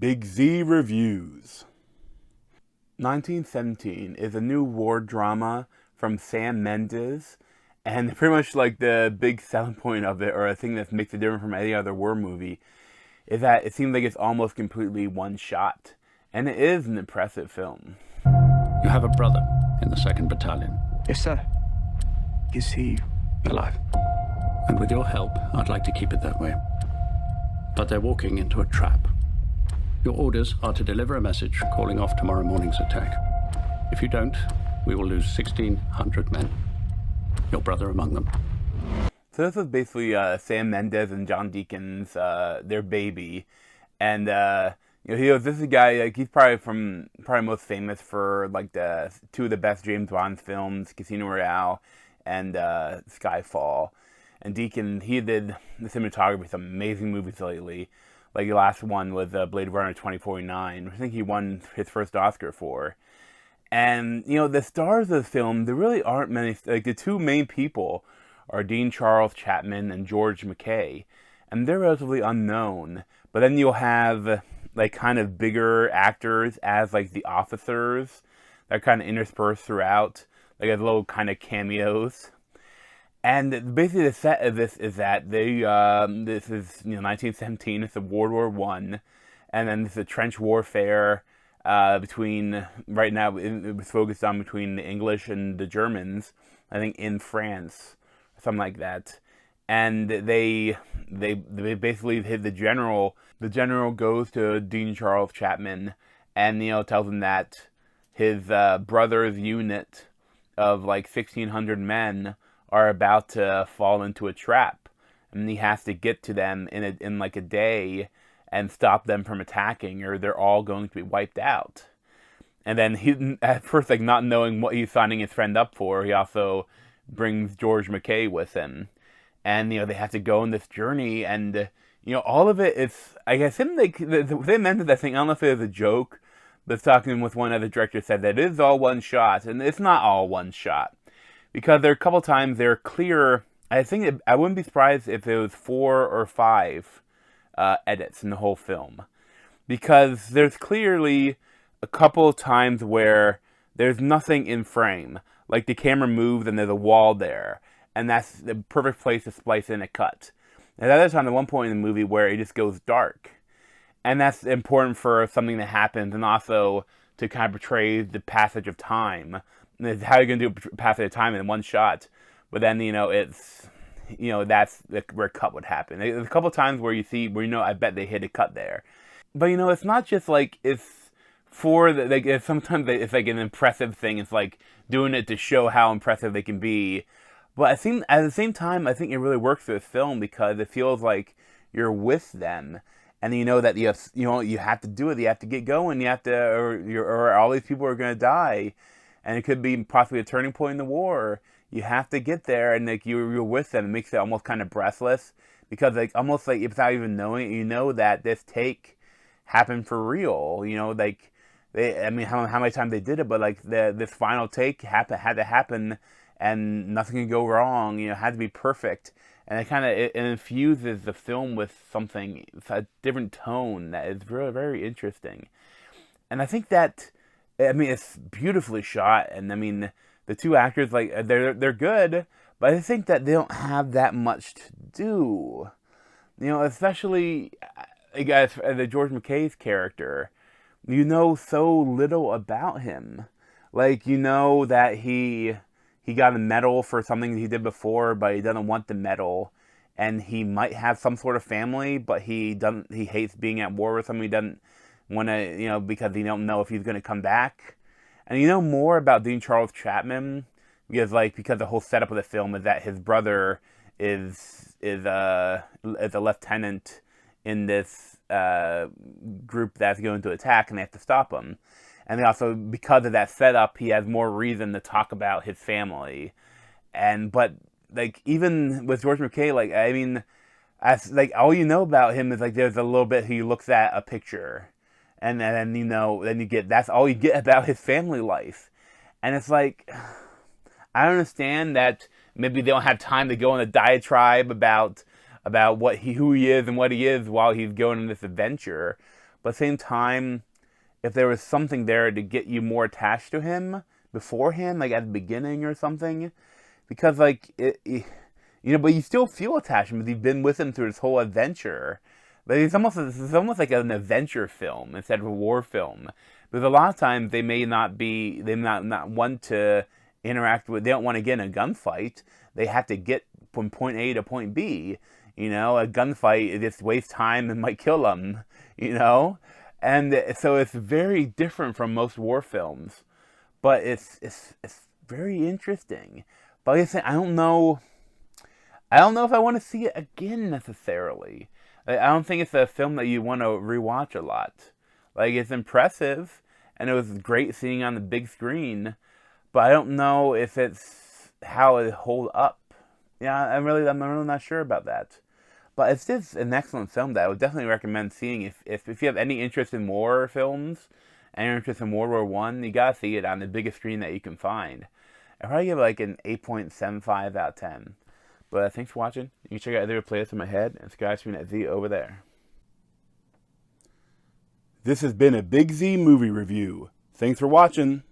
Big Z Reviews. 1917 is a new war drama from Sam Mendes, and pretty much like the big selling point of it, or a thing that makes it different from any other war movie, is that it seems like it's almost completely one shot, and it is an impressive film. You have a brother in the 2nd Battalion. Yes, sir. Is he alive? And with your help, I'd like to keep it that way. But they're walking into a trap. Your orders are to deliver a message calling off tomorrow morning's attack. If you don't, we will lose 1,600 men. Your brother among them. So this is basically Sam Mendes and Roger Deakins, their baby, and this is a guy, like, he's probably most famous for like the two of the best James Bond films, Casino Royale and Skyfall. And Deakins, he did the cinematography, some amazing movies lately. Like the last one was Blade Runner 2049, which I think he won his first Oscar for. And, the stars of the film, there really aren't many. Like, the two main people are Dean Charles Chapman and George McKay. And they're relatively unknown. But then you'll have, like, kind of bigger actors as, like, the officers that are kind of interspersed throughout. Like, as little kind of cameos. And basically the set of this is that this is 1917, it's a World War I, and then this is a trench warfare between, right now it was focused on between the English and the Germans, I think in France, something like that. And they basically hit the general goes to Dean Charles Chapman and, tells him that his brother's unit of like 1,600 men are about to fall into a trap, and he has to get to them in like a day and stop them from attacking, or they're all going to be wiped out. And then he, at first, like, not knowing what he's signing his friend up for, he also brings George McKay with him, and they have to go on this journey, and all of it is, I guess, they meant that thing. I don't know if it was a joke, but talking with one other director said that it is all one shot, and it's not all one shot. Because there are a couple times they're clear. I think I wouldn't be surprised if it was 4 or 5 edits in the whole film. Because there's clearly a couple times where there's nothing in frame. Like the camera moves and there's a wall there. And that's the perfect place to splice in a cut. And the other time, at one point in the movie where it just goes dark. And that's important for something that happens, and also to kind of portray the passage of time. How you're going to do passage of time in one shot. But then, it's, that's where a cut would happen. There's a couple times where I bet they hit a cut there. But, it's not just like, it's for, sometimes it's like an impressive thing. It's like doing it to show how impressive they can be. But I think, at the same time, I think it really works for this film because it feels like you're with them. And that you have to do it. You have to get going. You have to, or all these people are going to die. And it could be possibly a turning point in the war. You have to get there, and like you're with them. It makes it almost kind of breathless because almost like without even knowing it, that this take happened for real. How many times they did it, but like this final take had to happen, and nothing could go wrong. It had to be perfect, and it infuses the film with something, a different tone that is really very interesting. And I think that. It's beautifully shot, and the two actors, like, they're good, but I think that they don't have that much to do. Especially, I guess, the George McKay's character. So little about him. Like, that he got a medal for something he did before, but he doesn't want the medal, and he might have some sort of family, but he hates being at war with somebody. He doesn't want to, because he don't know if he's going to come back. And more about Dean Charles Chapman because the whole setup of the film is that his brother is a lieutenant in this group that's going to attack, and they have to stop him. And they also, because of that setup, he has more reason to talk about his family. But even with George McKay, all about him is there's a little bit he looks at a picture. And then, then you get, that's all you get about his family life. And it's like, I understand that maybe they don't have time to go on a diatribe about who he is and what he is while he's going on this adventure. but at the same time, if there was something there to get you more attached to him beforehand, like at the beginning or something, because like but you still feel attachment because you've been with him through this whole adventure. But it's almost like an adventure film instead of a war film. Because a lot of times they may not want to interact with. They don't want to get in a gunfight. They have to get from point A to point B. A gunfight, it just wastes time and might kill them. And so it's very different from most war films, but it's very interesting. But like I said, I don't know if I want to see it again necessarily. I don't think it's a film that you want to rewatch a lot. Like, it's impressive, and it was great seeing it on the big screen, but I don't know if it's how it hold up. Yeah, I'm really not sure about that. But it's just an excellent film that I would definitely recommend seeing if you have any interest in war films and you're interested in World War One. You gotta see it on the biggest screen that you can find. I'd probably give it like an 8.75 out of 10. But thanks for watching. You can check out other playlists in my head and subscribe to me at Z over there. This has been a Big Z movie review. Thanks for watching.